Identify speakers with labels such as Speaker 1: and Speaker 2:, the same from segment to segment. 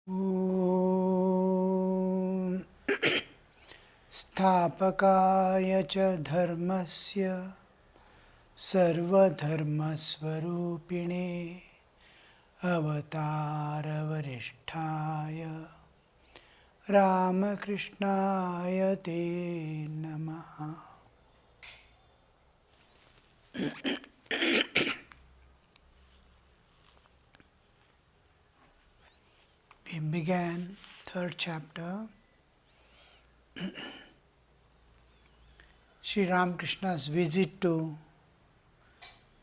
Speaker 1: ॐ स्थापकाय च धर्मस्य सर्वधर्मस्वरूपिणे अवतारवरिष्ठाय रामकृष्णाय ते नमः. We began third chapter. Sri Ramakrishna's visit to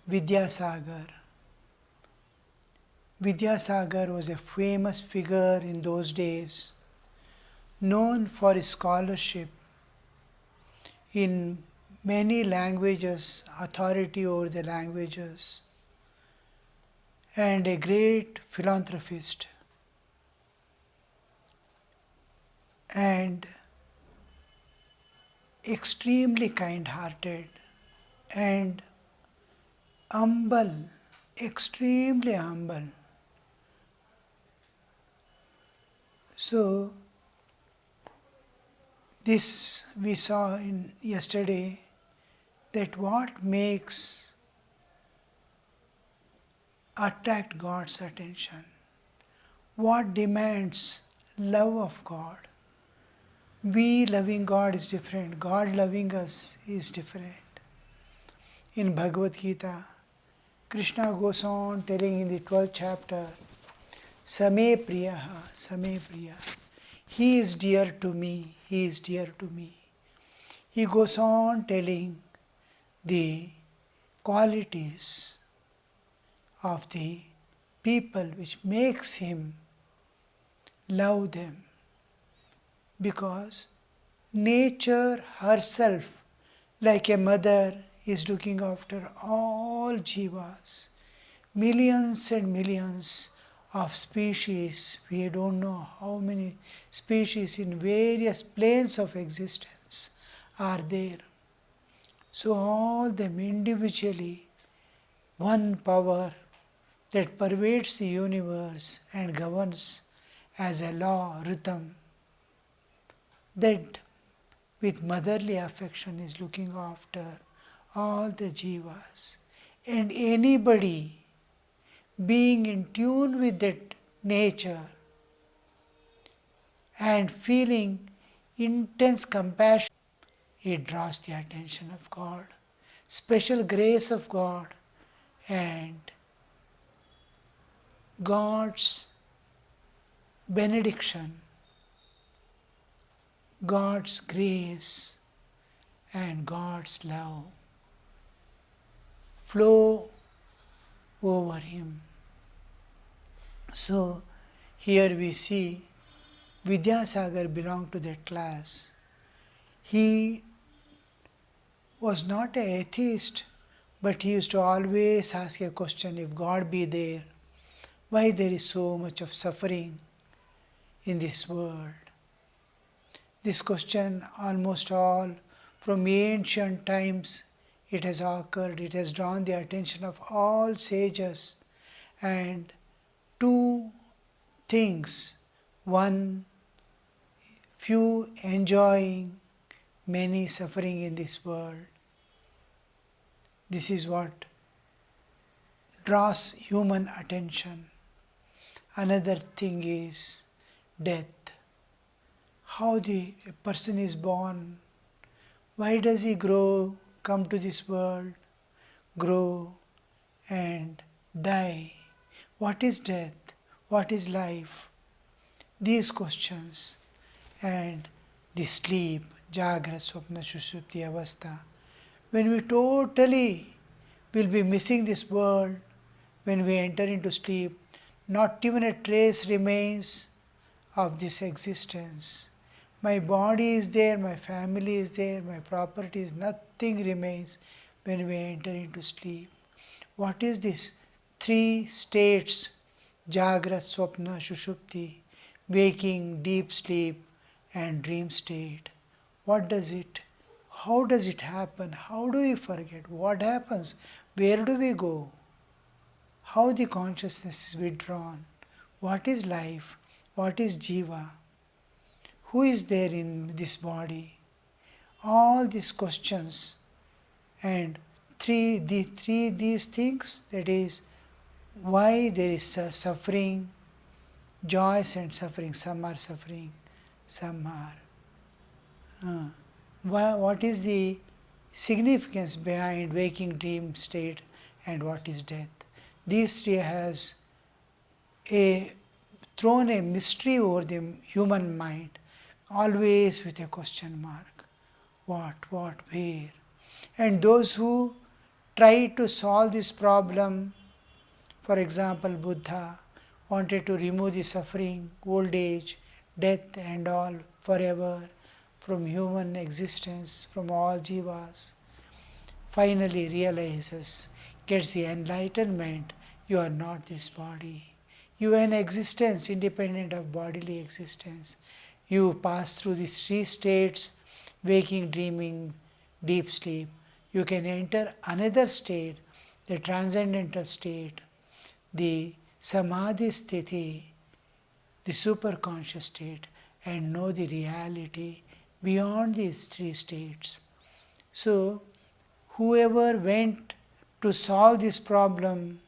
Speaker 1: Vidyasagar. Vidyasagar was a famous figure in those days, known for his scholarship in many languages, authority over the languages, and a great philanthropist. And extremely kind-hearted and humble, extremely humble. So, this we saw in yesterday, that what makes attract God's attention, what demands love of God. We loving God is different, God loving us is different. In Bhagavad Gita, Krishna goes on telling in the 12th chapter, Same Priyaha, Same Priya. He is dear to me, he is dear to me. He goes on telling the qualities of the people which makes him love them. Because nature herself, like a mother, is looking after all jivas, millions and millions of species. We don't know how many species in various planes of existence are there. So all them individually, one power that pervades the universe and governs as a law, rhythm, that with motherly affection is looking after all the jivas. And anybody being in tune with that nature and feeling intense compassion, it draws the attention of God, special grace of God, and God's benediction, God's grace and God's love flow over him. So here we see Vidyasagar belonged to that class. He was not an atheist, but he used to always ask a question, if God be there, why there is so much of suffering in this world? This question almost all from ancient times it has occurred, it has drawn the attention of all sages, and two things, one, few enjoying, many suffering in this world. This is what draws human attention. Another thing is death. How a person is born, why does he grow, come to this world, grow and die? What is death? What is life? These questions, and the sleep, Jagrat, Swapna, Sushupti, Avastha. When we totally will be missing this world, when we enter into sleep, not even a trace remains of this existence. My body is there, my family is there, my property is, nothing remains when we enter into sleep. What is this? Three states, Jagrat, Swapna, Sushupti, waking, deep sleep and dream state. What does it? How does it happen? How do we forget? What happens? Where do we go? How the consciousness is withdrawn? What is life? What is Jiva? Who is there in this body? All these questions and these things, that is why there is suffering, joys and suffering. Some are suffering, some are. What is the significance behind waking dream state and what is death? These three has thrown a mystery over the human mind, always with a question mark. What, where? And those who try to solve this problem, for example, Buddha wanted to remove the suffering, old age, death and all forever from human existence, from all jivas, finally realizes, gets the enlightenment, you are not this body. You are an existence independent of bodily existence. You pass through these three states, waking, dreaming, deep sleep. You can enter another state, the transcendental state, the samadhi sthiti, the superconscious state, and know the reality beyond these three states. So, whoever went to solve this problem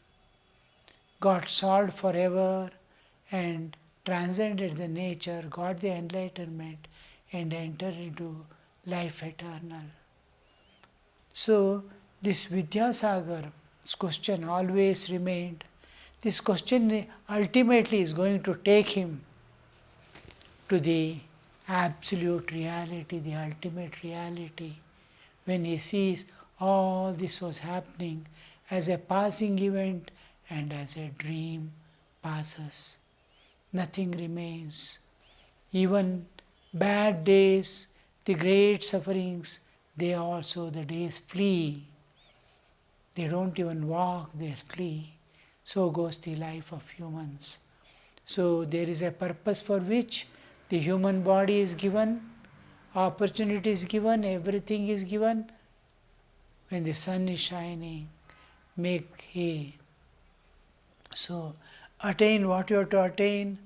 Speaker 1: got solved forever and transcended the nature, got the enlightenment and entered into life eternal. So, this Vidyasagar's question always remained. This question ultimately is going to take him to the absolute reality, the ultimate reality, when he sees all this was happening as a passing event and as a dream passes. Nothing remains. Even bad days, the great sufferings, they also, the days flee. They don't even walk, they flee. So goes the life of humans. So there is a purpose for which the human body is given, opportunity is given, everything is given. When the sun is shining, make hay. So attain what you have to attain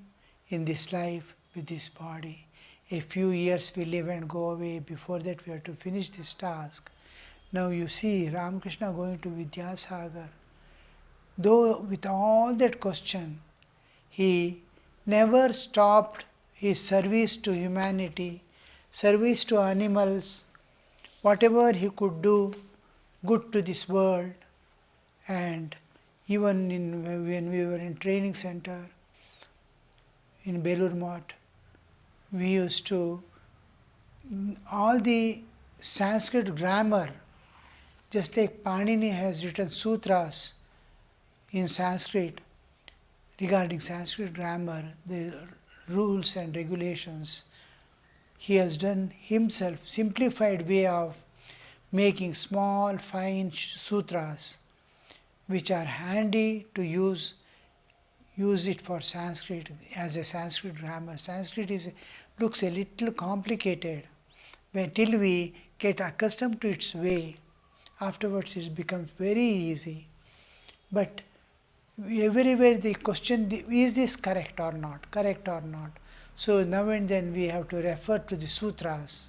Speaker 1: in this life with this body. A few years we live and go away. Before that we have to finish this task. Now you see Ramakrishna going to Vidyasagar. Though with all that question, he never stopped his service to humanity, service to animals, whatever he could do good to this world. And even when we were in training center in Belur Math, we used to, all the Sanskrit grammar, just like Panini has written sutras in Sanskrit regarding Sanskrit grammar, the rules and regulations, he has done himself simplified way of making small fine sutras which are handy to use it for Sanskrit as a Sanskrit grammar. Sanskrit looks a little complicated, but till we get accustomed to its way, afterwards it becomes very easy. But everywhere the question, is this correct or not, correct or not? So now and then we have to refer to the sutras.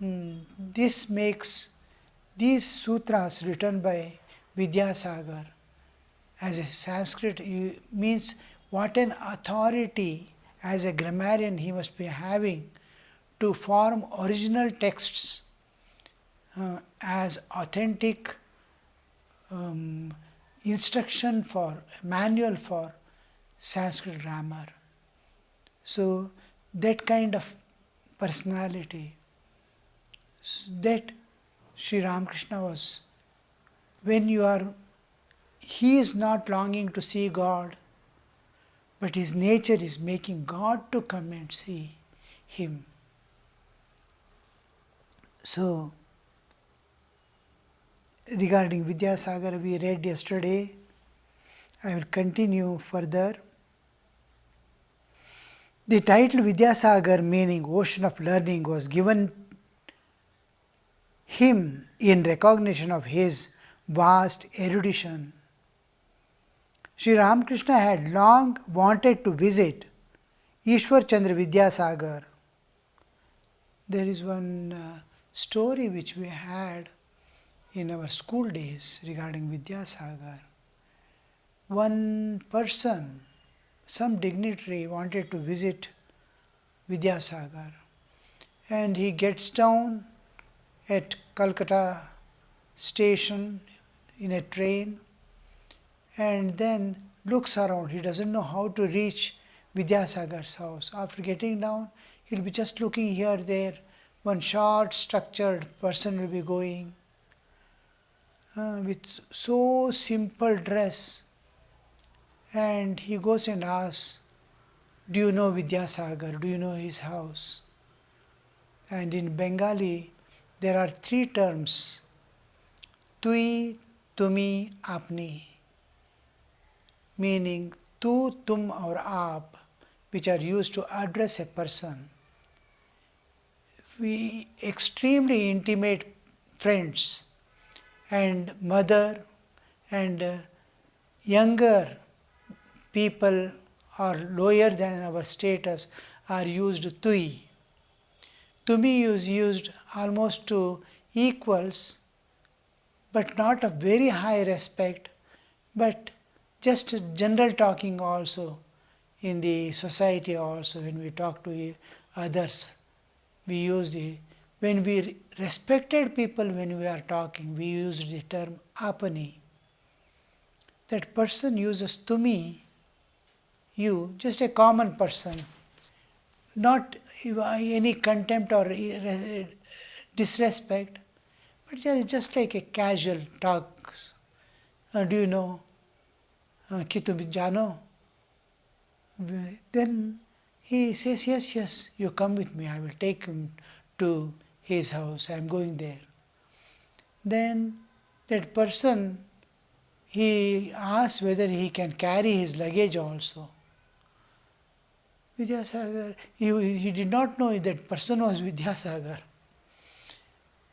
Speaker 1: This makes these sutras written by Vidyasagar as a Sanskrit means what an authority as a grammarian he must be having to form original texts as authentic instruction for manual for Sanskrit grammar. So that kind of personality, that Sri Ramakrishna was, he is not longing to see God, but his nature is making God to come and see him. So, regarding Vidyasagar we read yesterday, I will continue further. The title Vidyasagar, meaning ocean of learning, was given him in recognition of his vast erudition. Sri Ramakrishna had long wanted to visit Ishwar Chandra Vidyasagar. There is one story which we had in our school days regarding Vidyasagar. One person, some dignitary, wanted to visit Vidyasagar, and he gets down at Calcutta station in a train and then looks around. He doesn't know how to reach Vidyasagar's house. After getting down, he'll be just looking here, there. One short, structured person will be going with so simple dress, and he goes and asks, "Do you know Vidyasagar? Do you know his house?" And in Bengali, there are three terms: tui, tumi, apni, meaning tu, tum or aap, which are used to address a person. We extremely intimate friends and mother and younger people or lower than our status are used tui. Tumi is used almost to equals, but not of very high respect, but just general talking also in the society also. When we talk to others, we use when we respected people, when we are talking, we use the term apani. That person uses tumi, you, just a common person, not any contempt or disrespect, but just like a casual talk. Do you know? Ki tum jano? Then he says, yes, yes, you come with me, I will take him to his house, I am going there. Then that person, he asks whether he can carry his luggage also. Vidyasagar, he did not know that person was Vidyasagar.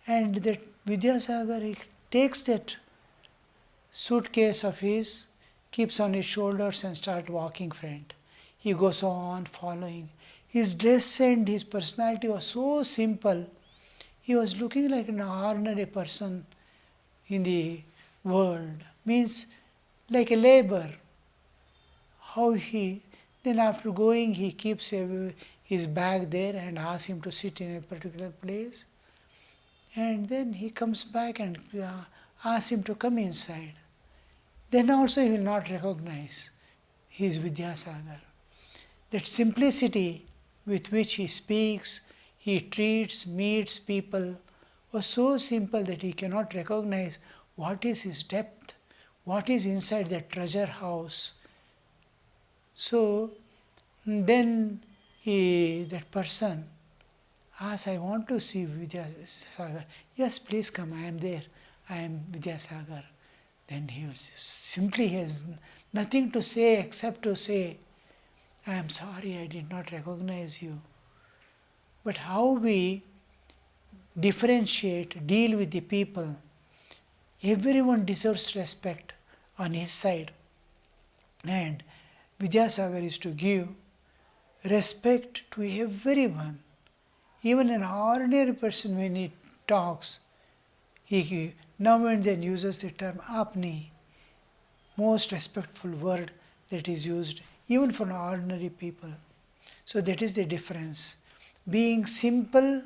Speaker 1: And that Vidyasagar, he takes that suitcase of his, keeps on his shoulders and start walking front. He goes on following. His dress and his personality was so simple. He was looking like an ordinary person in the world. Means like a labor. How he, then after going, he keeps his bag there and asks him to sit in a particular place. And then he comes back and asks him to come inside. Then also he will not recognize he is Vidyasagar. That simplicity with which he speaks, he treats, meets people was so simple that he cannot recognize what is his depth, what is inside that treasure house. So then that person asks, I want to see Vidyasagar. Yes, please come, I am there, I am Vidyasagar. Then he simply has nothing to say except to say, I am sorry, I did not recognize you. But how we differentiate, deal with the people, everyone deserves respect on his side. And Vidyasagar is to give respect to everyone. Even an ordinary person, when he talks, he now and then uses the term apni, most respectful word that is used even for ordinary people. So that is the difference. Being simple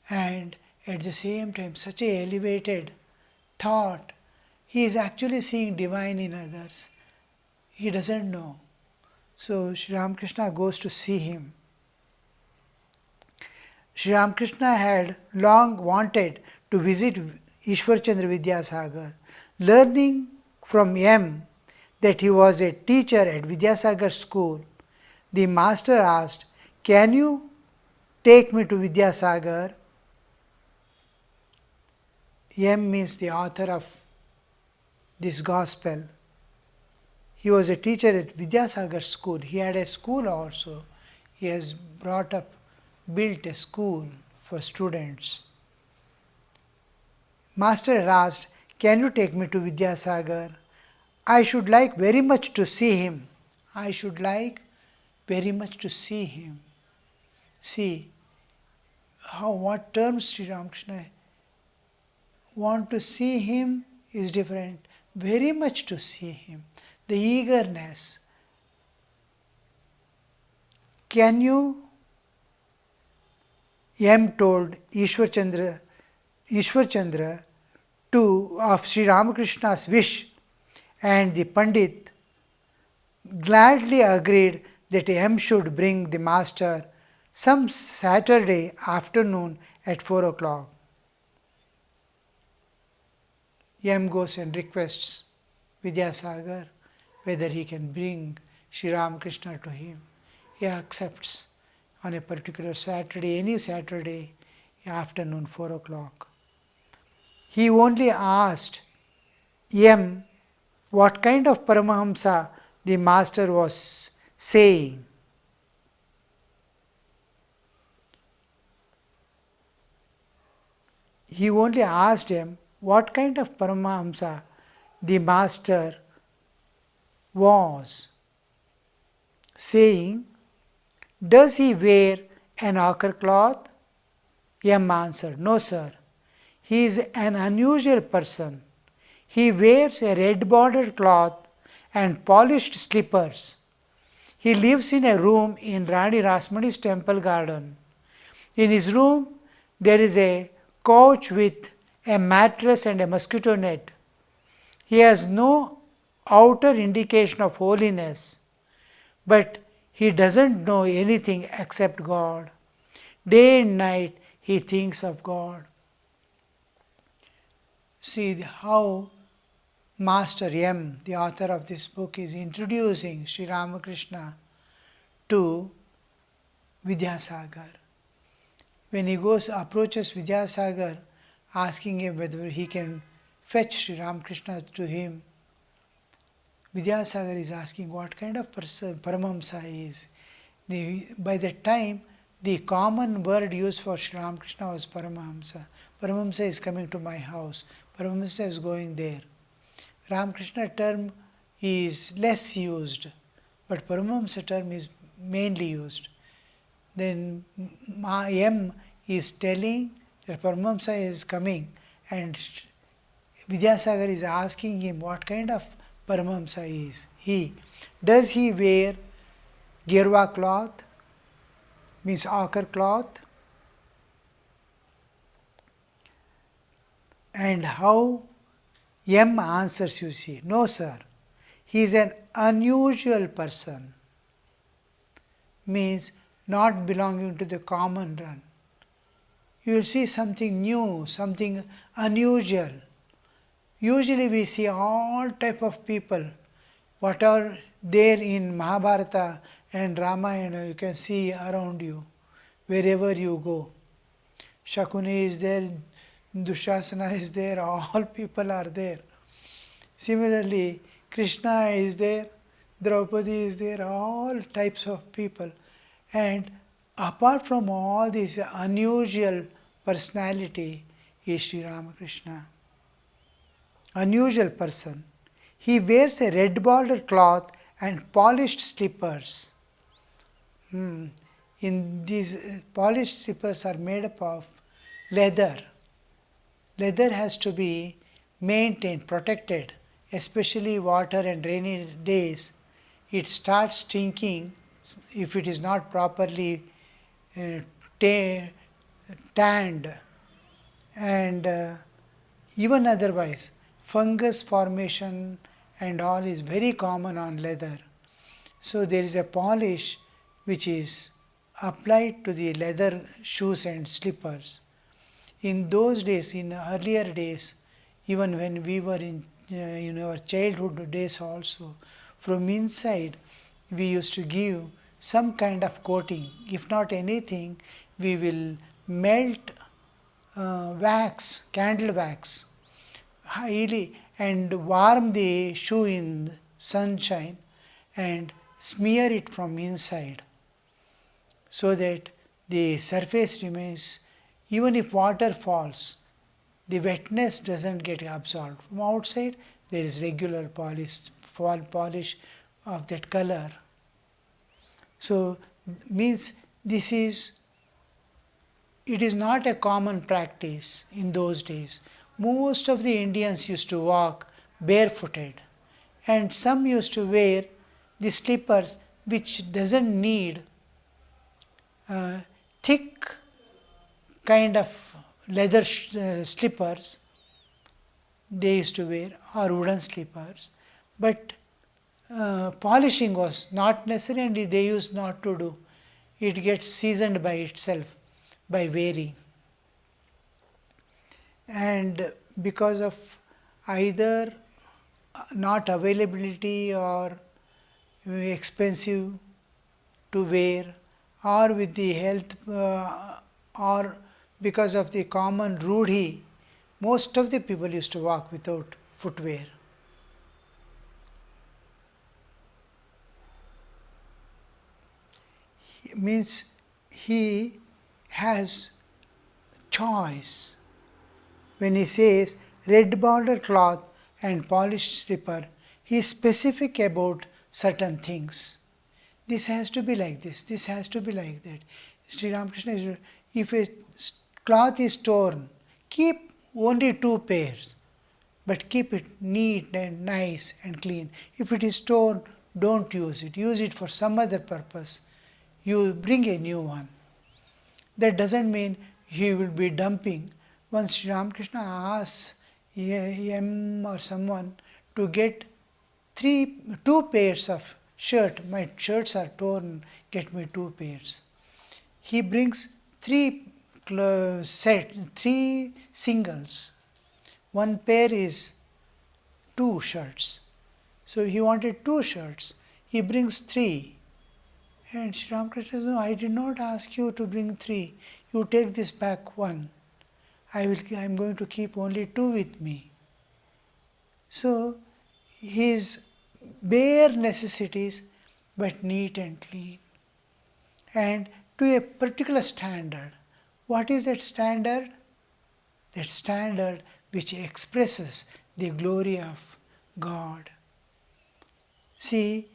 Speaker 1: and at the same time such a elevated thought, he is actually seeing divine in others. He doesn't know. So Sri Ramakrishna goes to see him. Sri Ramakrishna had long wanted to visit Ishwar Chandra Vidyasagar. Learning from M that he was a teacher at Vidyasagar school, the master asked, can you take me to Vidyasagar? M means the author of this gospel. He was a teacher at Vidyasagar school. He had a school also. He has built a school for students. Master asked, can you take me to Vidyasagar? I should like very much to see him. I should like very much to see him. See what terms Sri Ramakrishna want to see him is different. Very much to see him. The eagerness. Can you? M told Ishwar Chandra to of Sri Ramakrishna's wish, and the Pandit gladly agreed that M should bring the master some Saturday afternoon at 4 o'clock. M goes and requests Vidyasagar whether he can bring Sri Ramakrishna to him. He accepts on a particular Saturday, any Saturday afternoon, 4 o'clock. He only asked M what kind of Paramahamsa the master was saying. He only asked him what kind of Paramahamsa the master was saying. Does he wear an ochre cloth? M answered, no sir. He is an unusual person. He wears a red bordered cloth and polished slippers. He lives in a room in Rani Rasmani's temple garden. In his room there is a couch with a mattress and a mosquito net. He has no outer indication of holiness, but he doesn't know anything except God. Day and night he thinks of God. See how Master M, the author of this book, is introducing Sri Ramakrishna to Vidyasagar. When he approaches Vidyasagar, asking him whether he can fetch Sri Ramakrishna to him, Vidyasagar is asking what kind of person Paramahamsa is. By that time, the common word used for Sri Ramakrishna was Paramahamsa. Paramahamsa is coming to my house. Paramahamsa is going there. Ramakrishna term is less used, but Paramahamsa term is mainly used. Then M is telling that Paramahamsa is coming, and Vidyasagar is asking him what kind of Paramahamsa is he. Does he wear Gerwa cloth, means ochre cloth? And how M answers, you see, no sir, he is an unusual person, means not belonging to the common run. You will see something new, something unusual. Usually we see all type of people, what are there in Mahabharata and Ramayana, you can see around you, wherever you go. Shakuni is there, Dushasana is there, all people are there. Similarly, Krishna is there, Draupadi is there, all types of people. And apart from all this unusual personality is Sri Ramakrishna. Unusual person. He wears a red bordered cloth and polished slippers. In these polished slippers are made up of leather. Leather has to be maintained, protected, especially water and rainy days. It starts stinking if it is not properly tanned, and even otherwise fungus formation and all is very common on leather. So there is a polish which is applied to the leather shoes and slippers. In those days, in earlier days, even when we were in our childhood days also, from inside we used to give some kind of coating. If not anything, we will melt wax, candle wax, highly, and warm the shoe in sunshine and smear it from inside, so that the surface remains, even if water falls, the wetness doesn't get absorbed. From outside there is regular polish of that color. So means it is not a common practice in those days. Most of the Indians used to walk barefooted, and some used to wear the slippers which doesn't need thick kind of leather slippers they used to wear, or wooden slippers, but polishing was not necessary and they used not to do. It gets seasoned by itself by wearing. And because of either not availability or expensive to wear, or with the health or because of the common rudhi, most of the people used to walk without footwear. Means he has choice. When he says red border cloth and polished slipper, he is specific about certain things. This has to be like this has to be like that. Sri Ramakrishna is, if a cloth is torn, keep only 2 pairs, but keep it neat and nice and clean. If it is torn, don't use it for some other purpose. You bring a new one. That doesn't mean he will be dumping. Once Sri Ramakrishna asks him or someone to get 2 pairs of shirt, my shirts are torn, get me 2 pairs. He brings 3 singles. 1 pair is 2 shirts. So he wanted 2 shirts. He brings 3. And Sri Ramakrishna says, no, I did not ask you to bring 3. You take this back 1. I am going to keep only 2 with me. So his bare necessities, but neat and clean, and to a particular standard. What is that standard? That standard which expresses the glory of God. See,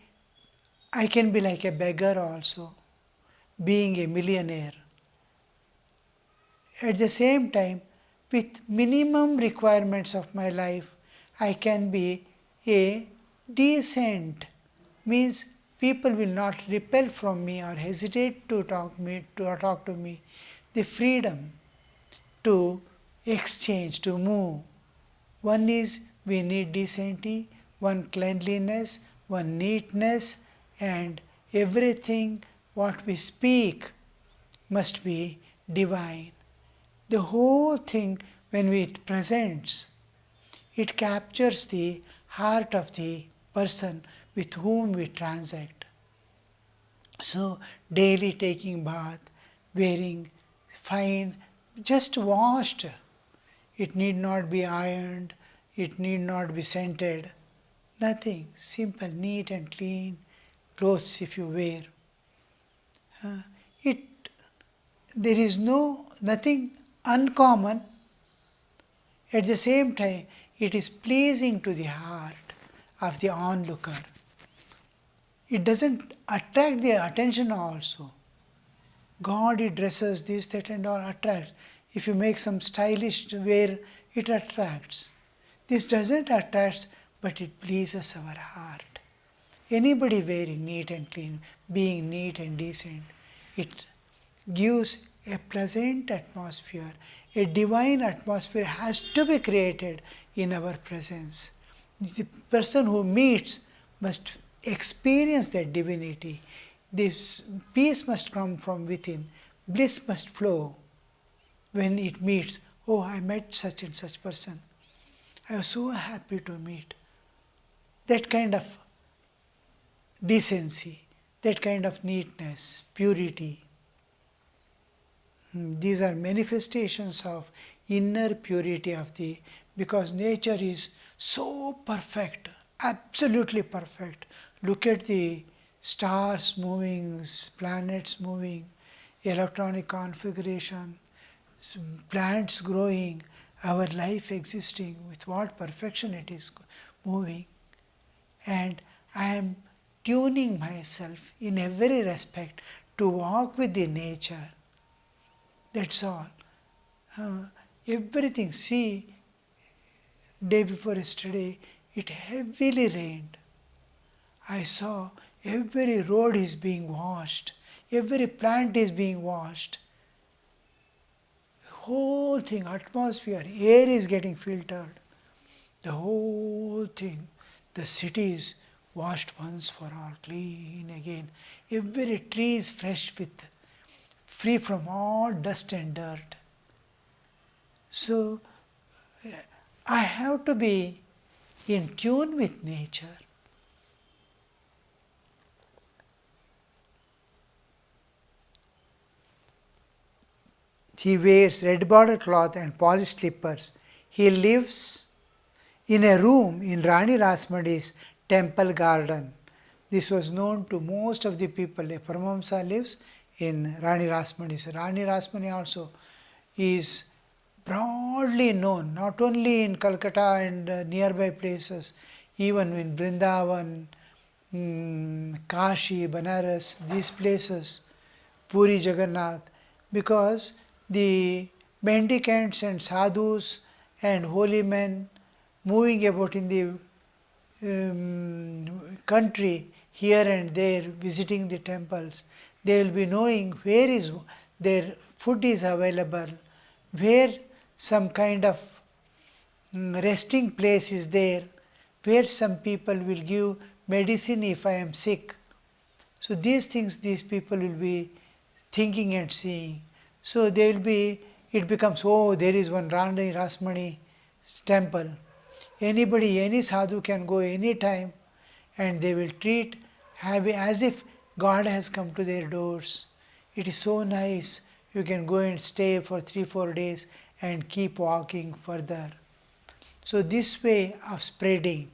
Speaker 1: I can be like a beggar also, being a millionaire. At the same time, with minimum requirements of my life, I can be a decent, means people will not repel from me or hesitate to talk to me. The freedom to exchange, to move. One is we need decency, one cleanliness, one neatness, and everything what we speak must be divine. The whole thing, when it presents, it captures the heart of the person with whom we transact. So, daily taking bath, wearing fine, just washed. It need not be ironed, it need not be scented. Nothing. Simple, neat and clean clothes if you wear. There is nothing uncommon. At the same time, it is pleasing to the heart of the onlooker. It doesn't attract the attention also. God, He dresses this, that and all attracts. If you make some stylish wear, it attracts. This doesn't attract, but it pleases our heart. Anybody wearing neat and clean, being neat and decent, it gives a pleasant atmosphere. A divine atmosphere has to be created in our presence. The person who meets must experience that divinity. This peace must come from within. Bliss must flow when it meets. Oh, I met such and such person. I was so happy to meet. That kind of decency, that kind of neatness, purity. These are manifestations of inner purity of because nature is so perfect, absolutely perfect. Look at the stars moving, planets moving, electronic configuration, plants growing, our life existing, with what perfection it is moving. And I am tuning myself in every respect to walk with the nature. That's all. Everything. See, day before yesterday, it heavily rained. I saw every road is being washed, every plant is being washed. Whole thing, atmosphere, air is getting filtered. The whole thing, the city is washed once for all, clean again. Every tree is fresh with, free from all dust and dirt. So I have to be in tune with nature. He wears red bordered cloth and polished slippers. He lives in a room in Rani Rasmadi's temple garden. This was known to most of the people. A Paramahamsa lives in Rani Rasmadi's. Rani Rasmadi also is broadly known, not only in Calcutta and nearby places, even in Vrindavan, Kashi, Banaras, these places, Puri Jagannath, because the mendicants and sadhus and holy men moving about in the country here and there, visiting the temples, they will be knowing where is their food is available, where some kind of resting place is there, where some people will give medicine if I am sick. So these things these people will be thinking and seeing. So they will be, it becomes, oh, there is one Rani Rasmani temple. Anybody, any sadhu can go anytime and they will treat as if God has come to their doors. It is so nice. You can go and stay for 3-4 days and keep walking further. So this way of spreading,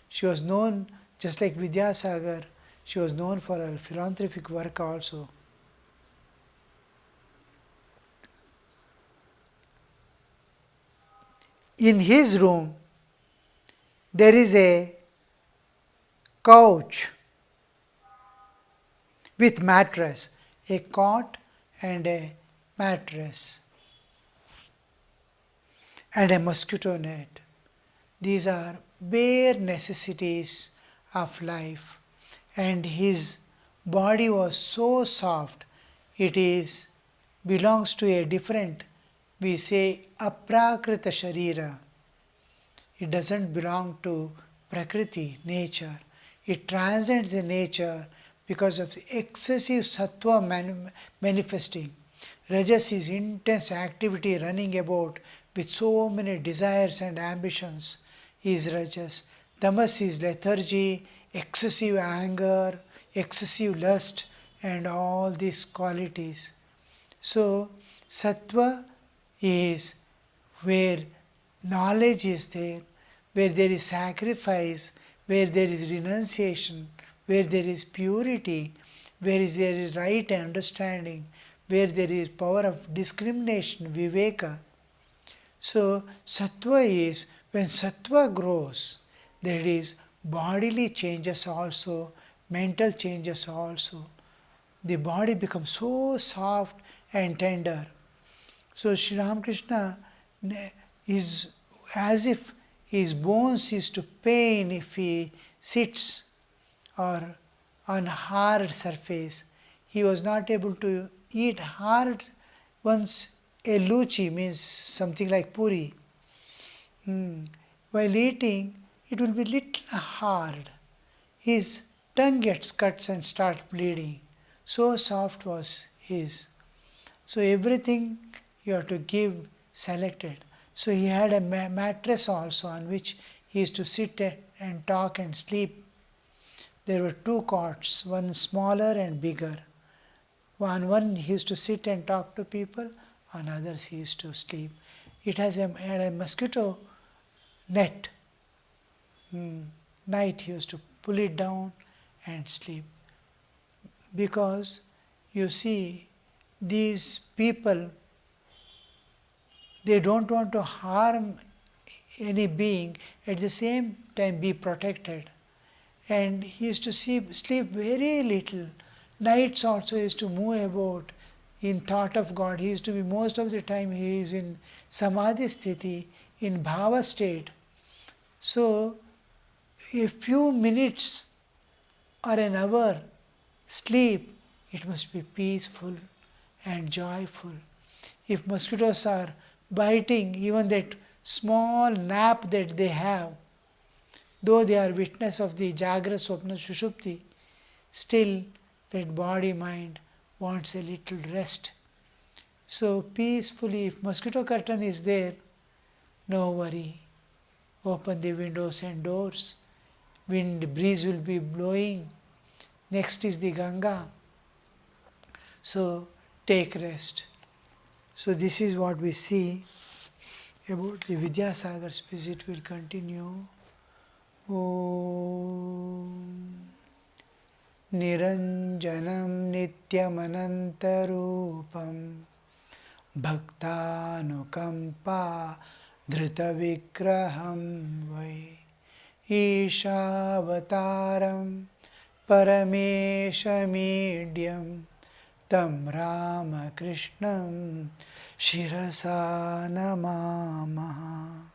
Speaker 1: she was known, just like Vidyasagar, she was known for her philanthropic work also. In his room, there is a couch with mattress, a cot and a mattress, and a mosquito net. These are bare necessities of life, and his body was so soft, it is belongs to a different, we say aprakrita sharira. It doesn't belong to prakriti, nature. It transcends the nature because of the excessive sattva manifesting. Rajas is intense activity running about with so many desires and ambitions is rajas. Tamas is lethargy, excessive anger, excessive lust and all these qualities. So sattva is where knowledge is there, where there is sacrifice, where there is renunciation, where there is purity, where there is right understanding, where there is power of discrimination, viveka. So sattva is, when sattva grows, there is bodily changes also, mental changes also. The body becomes so soft and tender. So Sri Ramakrishna is as if his bones is to pain if he sits or on hard surface. He was not able to eat hard. Once a luchi means something like puri. While eating, it will be little hard. His tongue gets cuts and starts bleeding. So soft was his. So everything you have to give selected. So he had a mattress also on which he used to sit and talk and sleep. There were 2 cots, one smaller and bigger. On one he used to sit and talk to people, on others he used to sleep. It had a mosquito net. Night he used to pull it down and sleep. Because you see, these people, they don't want to harm any being, at the same time be protected. and he used to sleep very little. Nights also he used to move about in thought of God. He used to be most of the time he is in samadhi sthiti, in bhava state. So a few minutes or an hour sleep, it must be peaceful and joyful. If mosquitoes are biting, even that small nap that they have, though they are witness of the Jagra Swapna Shushupti, still that body mind wants a little rest. So peacefully, if mosquito curtain is there, no worry. Open the windows and doors. Wind breeze will be blowing. Next is the Ganga. So take rest. So this is what we see about the Vidyasagar's visit. Will continue. Om Niranjanam Nityamanantarupam Bhaktanukampa Dritavikraham Vai Ishavataram Parameshamidhyam Tam Ramakrishnam Shirasa Namamaha.